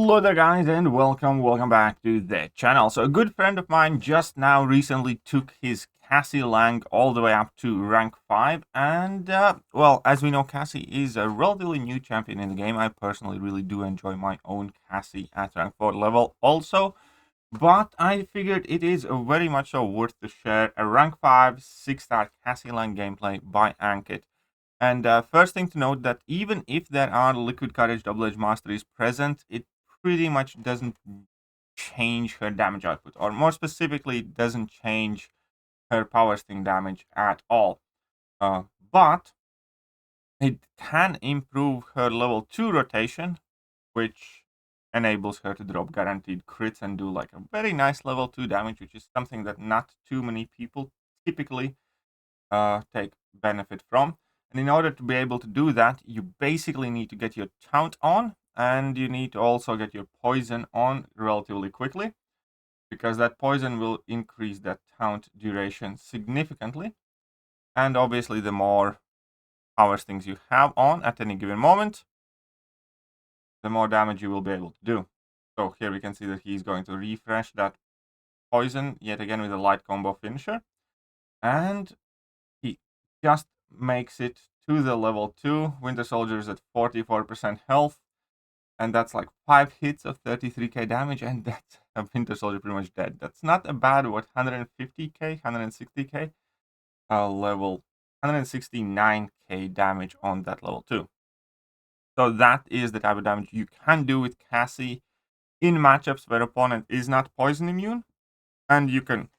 Hello there guys and welcome back to the channel. So a good friend of mine just now recently took his Cassie rank all the way up to rank 5 and well, as we know, Cassie is a relatively new champion in the game. I personally really do enjoy my own Cassie at rank 4 level also, but I figured it is very much so worth to share a rank 5 6-star Cassie rank gameplay by Ankit. And first thing to note that even if there are Liquid Courage Double Edge Masteries present, it pretty much doesn't change her damage output, or more specifically, doesn't change her power sting damage at all. But it can improve her level 2 rotation, which enables her to drop guaranteed crits and do like a very nice level 2 damage, which is something that not too many people typically take benefit from. And in order to be able to do that, you basically need to get your taunt on, and you need to also get your poison on relatively quickly, because that poison will increase that taunt duration significantly. And obviously, the more power stings you have on at any given moment, the more damage you will be able to do. So here we can see that he's going to refresh that poison yet again with a light combo finisher. And he just makes it to the level 2. Winter Soldier is at 44% health, and that's like 5 hits of 33k damage, and that's a Winter Soldier pretty much dead. That's not a bad, what, 150k, 160k level, 169k damage on that level 2. So that is the type of damage you can do with Cassie in matchups where opponent is not poison immune, and you can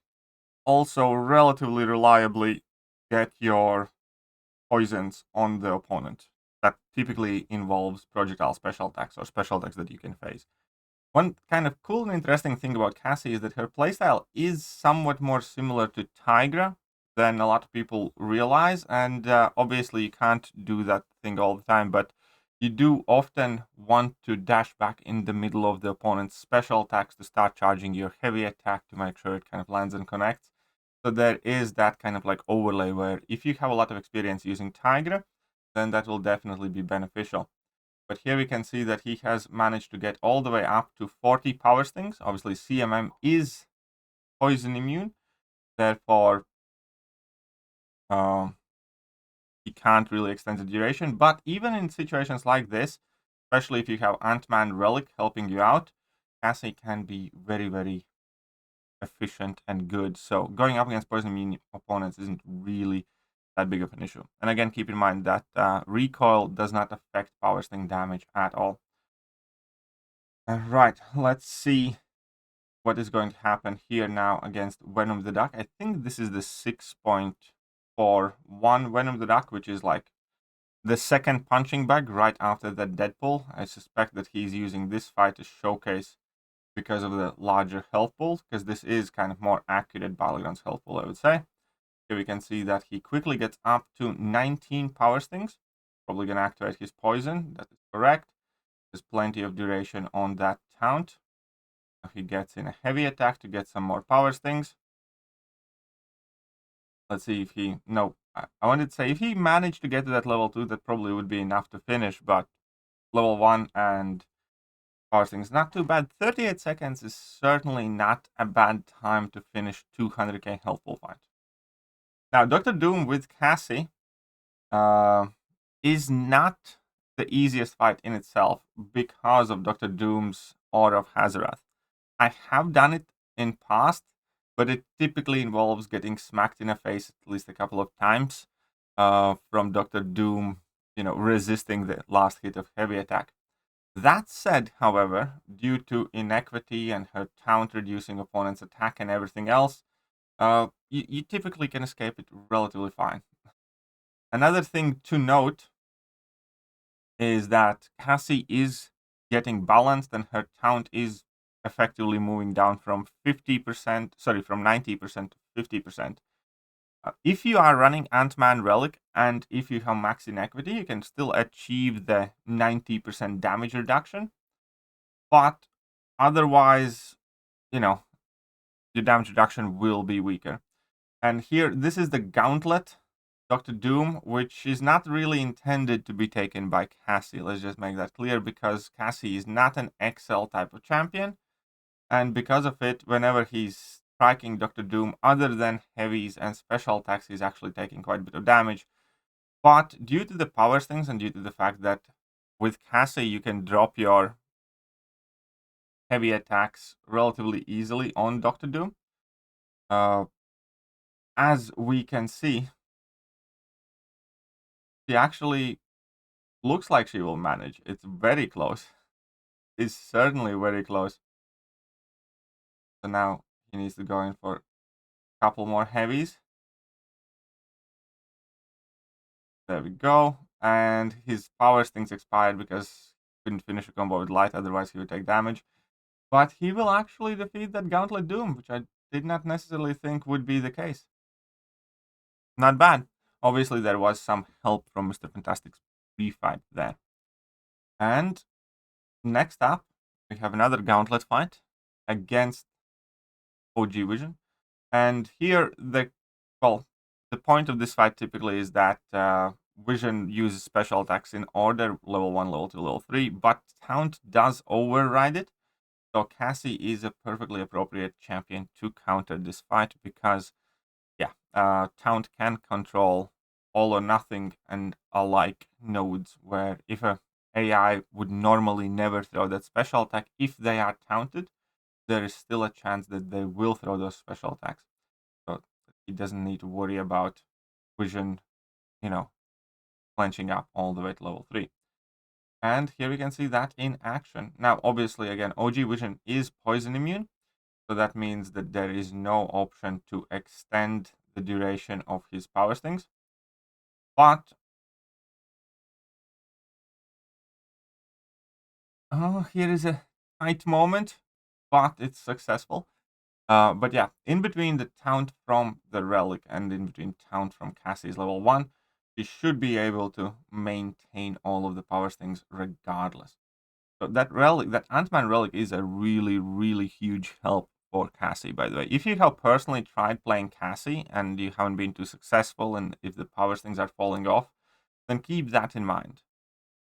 also relatively reliably get your poisons on the opponent. That typically involves projectile special attacks or special attacks that you can phase. One kind of cool and interesting thing about Cassie is that her playstyle is somewhat more similar to Tigra than a lot of people realize, and obviously you can't do that thing all the time, but you do often want to dash back in the middle of the opponent's special attacks to start charging your heavy attack to make sure it kind of lands and connects. So there is that kind of like overlay where if you have a lot of experience using Tigra, then that will definitely be beneficial. But here we can see that he has managed to get all the way up to 40 power stings. Obviously, CMM is poison immune, therefore he can't really extend the duration. But even in situations like this, especially if you have Ant-Man Relic helping you out, Cassie can be very, very efficient and good. So going up against poison immune opponents isn't really that big of an issue. And again, keep in mind that recoil does not affect power sting damage at all. Right, let's see what is going to happen here now against Venom the Duck. I think this is the 6.41 Venom the Duck, which is like the second punching bag right after that Deadpool. I suspect that he's using this fight to showcase because of the larger health pool, because this is kind of more accurate Battlegrounds health pool, I would say. Here we can see that he quickly gets up to 19 power stings. Probably going to activate his poison. That is correct. There's plenty of duration on that taunt. He gets in a heavy attack to get some more power stings. Let's see if he... No, I wanted to say if he managed to get to that level 2, that probably would be enough to finish. But level 1 and power stings, not too bad. 38 seconds is certainly not a bad time to finish 200k health pool fight. Now, Dr. Doom with Cassie is not the easiest fight in itself because of Dr. Doom's Aura of Hazarath. I have done it in past, but it typically involves getting smacked in the face at least a couple of times from Dr. Doom, resisting the last hit of heavy attack. That said, however, due to inequity and her taunt reducing opponent's attack and everything else, you typically can escape it relatively fine. Another thing to note is that Cassie is getting balanced and her taunt is effectively moving down from 90% to 50%. If you are running Ant-Man Relic and if you have max inequity, you can still achieve the 90% damage reduction. But otherwise, your damage reduction will be weaker. And here, this is the gauntlet Dr. Doom, which is not really intended to be taken by Cassie. Let's just make that clear, because Cassie is not an XL type of champion. And because of it, whenever he's striking Dr. Doom, other than heavies and special attacks, he's actually taking quite a bit of damage. But due to the power things and due to the fact that with Cassie you can drop your heavy attacks relatively easily on Dr. Doom, as we can see, she actually looks like she will manage. It's very close. It's certainly very close. So now he needs to go in for a couple more heavies. There we go. And his power stings expired because he couldn't finish a combo with light, otherwise he would take damage. But he will actually defeat that Gauntlet Doom, which I did not necessarily think would be the case. Not bad. Obviously, there was some help from Mr. Fantastic's pre-fight there. And next up, we have another Gauntlet fight against OG Vision. And here, the point of this fight typically is that Vision uses special attacks in order, level 1, level 2, level 3, but Taunt does override it. So Cassie is a perfectly appropriate champion to counter this fight because, yeah, Taunt can control all or nothing and alike nodes, where if a AI would normally never throw that special attack, if they are taunted, there is still a chance that they will throw those special attacks. So he doesn't need to worry about Vision, clenching up all the way to level 3. And here we can see that in action. Now, obviously, again, OG Vision is poison immune, so that means that there is no option to extend the duration of his power stings. But here is a tight moment, but it's successful. But yeah, in between the taunt from the relic and in between taunt from Cassie's level 1, she should be able to maintain all of the power stings regardless. So that relic, that Ant-Man relic, is a really, really huge help for Cassie, by the way. If you have personally tried playing Cassie and you haven't been too successful, and if the power stings are falling off, then keep that in mind.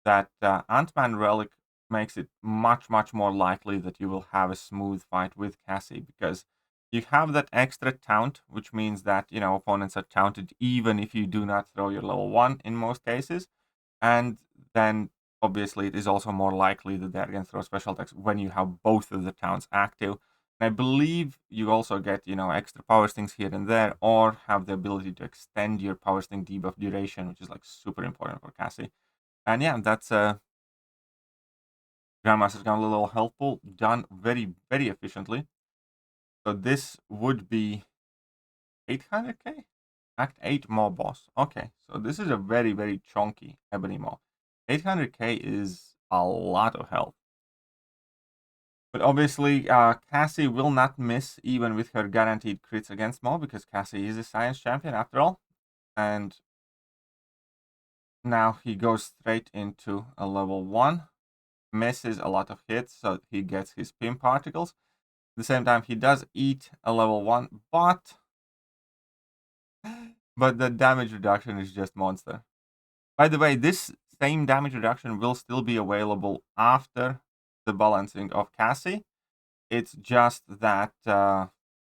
That Ant-Man relic makes it much, much more likely that you will have a smooth fight with Cassie, because you have that extra taunt, which means that, opponents are taunted even if you do not throw your level 1 in most cases. And then, obviously, it is also more likely that they're going to throw special attacks when you have both of the taunts active. And I believe you also get, extra power stings here and there, or have the ability to extend your power sting debuff duration, which is like super important for Cassie. And yeah, that's Grandmaster's Gauntlet level health pool done very, very efficiently. So this would be 800k? Act 8 mob boss. Okay, so this is a very, very chunky Ebony Moth. 800k is a lot of health. But obviously, Cassie will not miss even with her guaranteed crits against mob, because Cassie is a science champion after all. And now he goes straight into a level 1. Misses a lot of hits, so he gets his pin particles. At the same time, he does eat a level 1, but the damage reduction is just monster. By the way, this same damage reduction will still be available after the balancing of Cassie. It's just that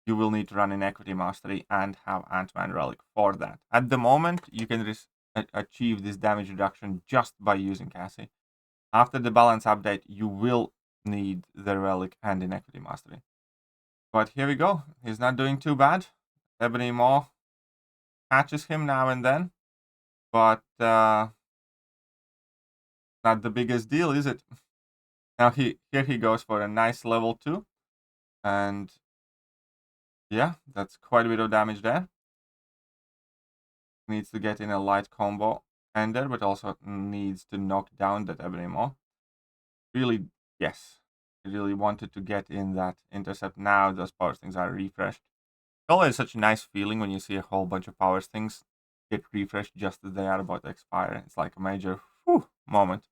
you will need to run Inequity Mastery and have Ant-Man Relic for that. At the moment, you can achieve this damage reduction just by using Cassie. After the balance update, you will need the Relic and Inequity Mastery. But here we go. He's not doing too bad. Ebony Moth catches him now and then. But not the biggest deal, is it? Now here he goes for a nice level 2. And yeah, that's quite a bit of damage there. Needs to get in a light combo ender, but also needs to knock down that Ebony Moth. Really, yes. I really wanted to get in that intercept. Now those power stings are refreshed. It's always such a nice feeling when you see a whole bunch of power stings get refreshed just as they are about to expire. It's like a major moment.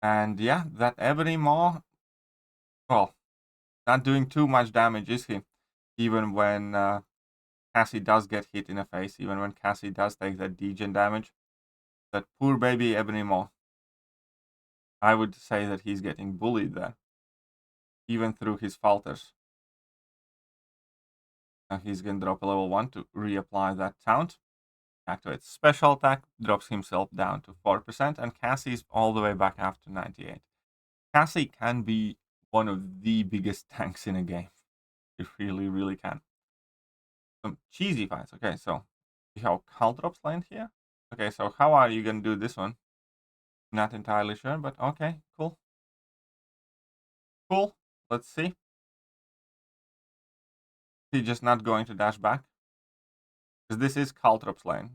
And yeah, that Ebony Moth, well, not doing too much damage, is he? Even when Cassie does get hit in the face, even when Cassie does take that degen damage. That poor baby Ebony Moth. I would say that he's getting bullied there, even through his falters. Now he's going to drop a level 1 to reapply that taunt. Activates special attack, drops himself down to 4%, and Cassie's all the way back up to 98. Cassie can be one of the biggest tanks in a game. It really, really can. Some cheesy fights. Okay, so we have Caltrops land here. Okay, so how are you going to do this one? Not entirely sure, but okay, cool. Cool. Let's see. He's just not going to dash back. Because this is Caltrops lane.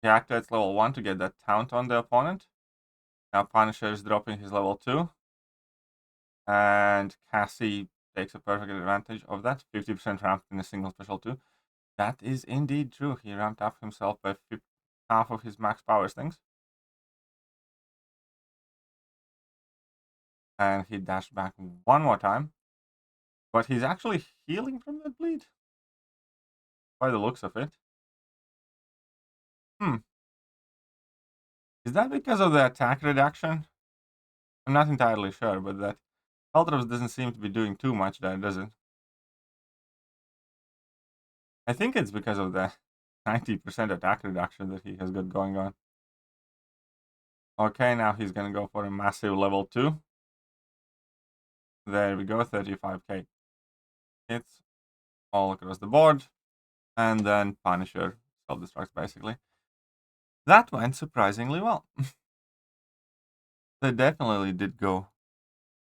He activates level 1 to get that taunt on the opponent. Now Punisher is dropping his level 2. And Cassie takes a perfect advantage of that. 50% ramped in a single special 2. That is indeed true. He ramped up himself by half of his max power things. And he dashed back one more time. But he's actually healing from that bleed. By the looks of it. Is that because of the attack reduction? I'm not entirely sure, but that Caltrops doesn't seem to be doing too much there, does it? I think it's because of the 90% attack reduction that he has got going on. Okay, now he's going to go for a massive level 2. There we go, 35k hits all across the board. And then Punisher self-destructs, basically. That went surprisingly well. That definitely did go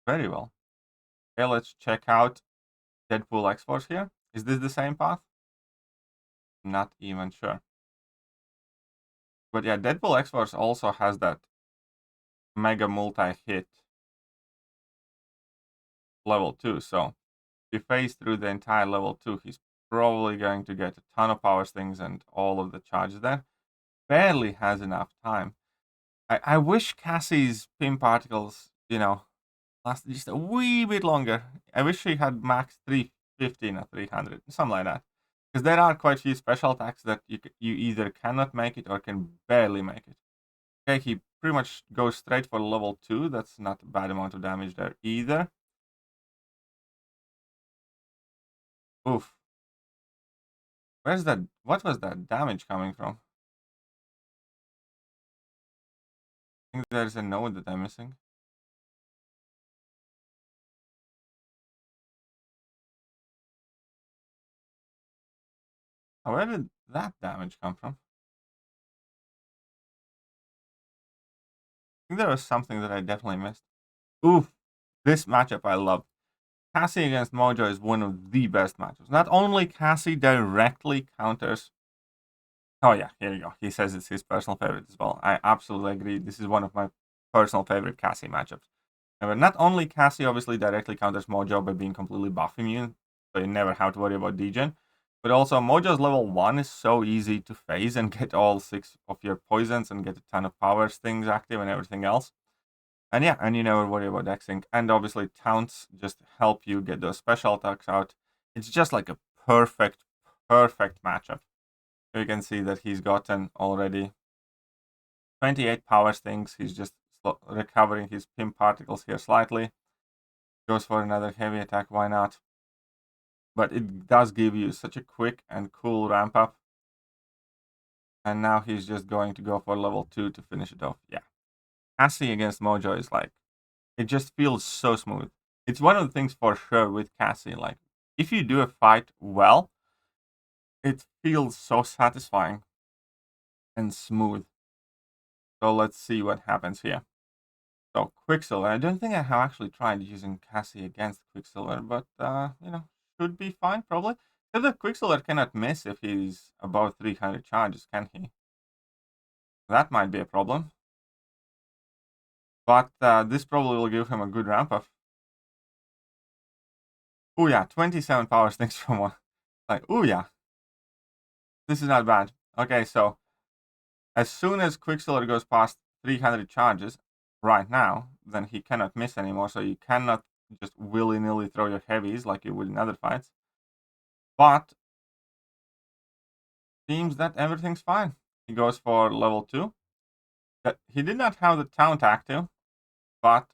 very well. Okay, let's check out Deadpool X-Force here. Is this the same path? Not even sure. But yeah, Deadpool X-Force also has that mega multi-hit level 2. So if he phase through the entire level 2, he's probably going to get a ton of power stings and all of the charges there. Barely has enough time. I wish Cassie's pin particles, lasted just a wee bit longer. I wish she had max 315 or 300, something like that. Because there are quite a few special attacks that you either cannot make it or can barely make it. Okay, he pretty much goes straight for level 2. That's not a bad amount of damage there either. Oof. Where's that? What was that damage coming from? I think there's a node that I'm missing. Oh, where did that damage come from? I think there was something that I definitely missed. Oof. This matchup I love. Cassie against Mojo is one of the best matchups. Not only Cassie directly counters. Oh yeah, here you go. He says it's his personal favorite as well. I absolutely agree. This is one of my personal favorite Cassie matchups. But not only Cassie obviously directly counters Mojo by being completely buff immune, so you never have to worry about degen. But also Mojo's level 1 is so easy to phase and get all 6 of your poisons and get a ton of power stings active and everything else. And yeah, and you never worry about X-Sync. And obviously taunts just help you get those special attacks out. It's just like a perfect matchup. You can see that he's gotten already 28 power stings. He's just recovering his pin particles here slightly. Goes for another heavy attack, why not? But it does give you such a quick and cool ramp up. And now he's just going to go for level 2 to finish it off. Yeah. Cassie against Mojo is like, it just feels so smooth. It's one of the things for sure with Cassie. Like, if you do a fight well, it feels so satisfying and smooth. So let's see what happens here. So Quicksilver, I don't think I have actually tried using Cassie against Quicksilver, but should be fine probably. Because the Quicksilver cannot miss if he's above 300 charges, can he? That might be a problem. But this probably will give him a good ramp up. Oh yeah, 27 power stings from one. Like, oh yeah. This is not bad. Okay, so as soon as Quicksilver goes past 300 charges right now, then he cannot miss anymore. So you cannot just willy-nilly throw your heavies like you would in other fights. But seems that everything's fine. He goes for level 2. He did not have the taunt active, but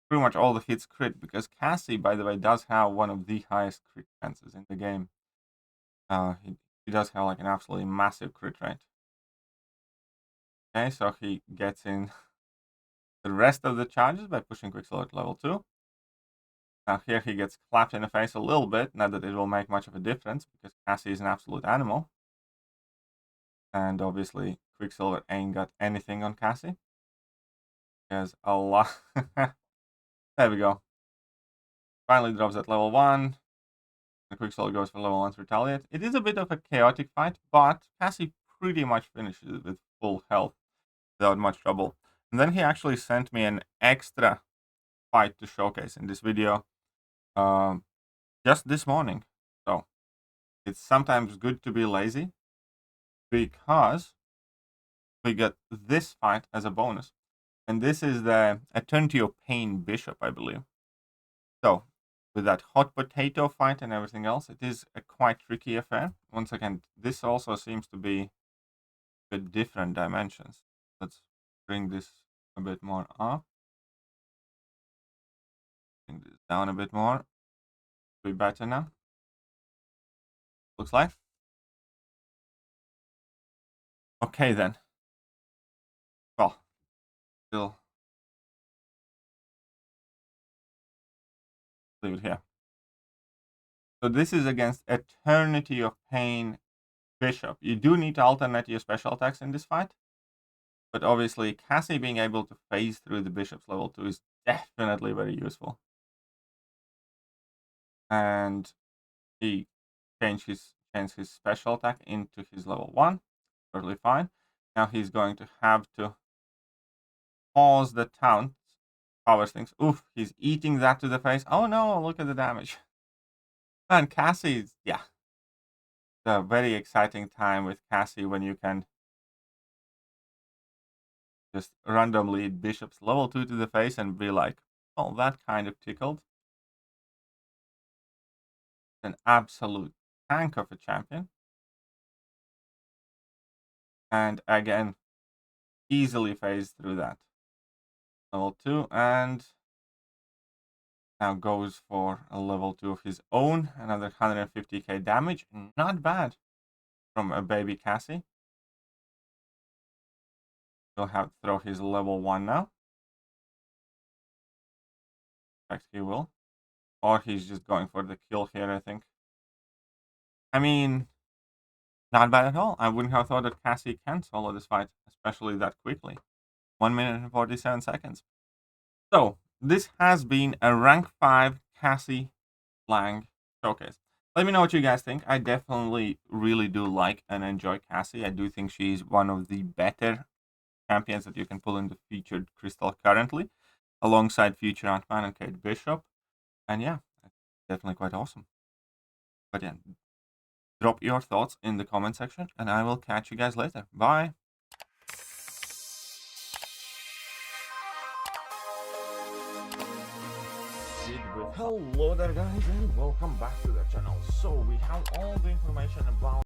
pretty much all the hits crit, because Cassie, by the way, does have one of the highest crit chances in the game. He does have like an absolutely massive crit rate. Okay, so he gets in the rest of the charges by pushing Quicksilver to level 2. Now here he gets clapped in the face a little bit, not that it will make much of a difference, because Cassie is an absolute animal. And obviously Quicksilver ain't got anything on Cassie. There's a lot. There we go. Finally drops at level 1. The Quicksilver goes for level 1 to retaliate. It is a bit of a chaotic fight, but Cassie pretty much finishes it with full health without much trouble. And then he actually sent me an extra fight to showcase in this video just this morning. So it's sometimes good to be lazy, because we get this fight as a bonus. And this is the Eternity of Pain Bishop, I believe. So with that hot potato fight and everything else, it is a quite tricky affair. Once again, this also seems to be a different dimensions. Let's bring this a bit more up. Bring this down a bit more. Be better now. Looks like. Okay then. Well, still leave it here. So this is against Eternity of Pain Bishop. You do need to alternate your special attacks in this fight. But obviously, Cassie being able to phase through the Bishop's level 2 is definitely very useful. And he changed his special attack into his level 1. Totally fine. Now he's going to have to pause the taunt. Powers things. Oof, he's eating that to the face. Oh no, look at the damage. And Cassie's, yeah. It's a very exciting time with Cassie when you can just randomly eat Bishop's level 2 to the face and be like, oh, that kind of tickled. An absolute tank of a champion. And again, easily phased through that. Level 2, and now goes for a level 2 of his own. Another 150k damage. Not bad from a baby Cassie. He'll have to throw his level 1 now. In fact, he will. Or he's just going for the kill here, I think. I mean, not bad at all. I wouldn't have thought that Cassie can solo this fight, especially that quickly. 1 minute and 47 seconds. So, this has been a rank 5 Cassie Lang showcase. Let me know what you guys think. I definitely really do like and enjoy Cassie. I do think she's one of the better champions that you can pull in the featured crystal currently, alongside future Ant-Man and Kate Bishop. And yeah, definitely quite awesome. But yeah, drop your thoughts in the comment section, and I will catch you guys later. Bye! Hello there guys, and welcome back to the channel. So we have all the information about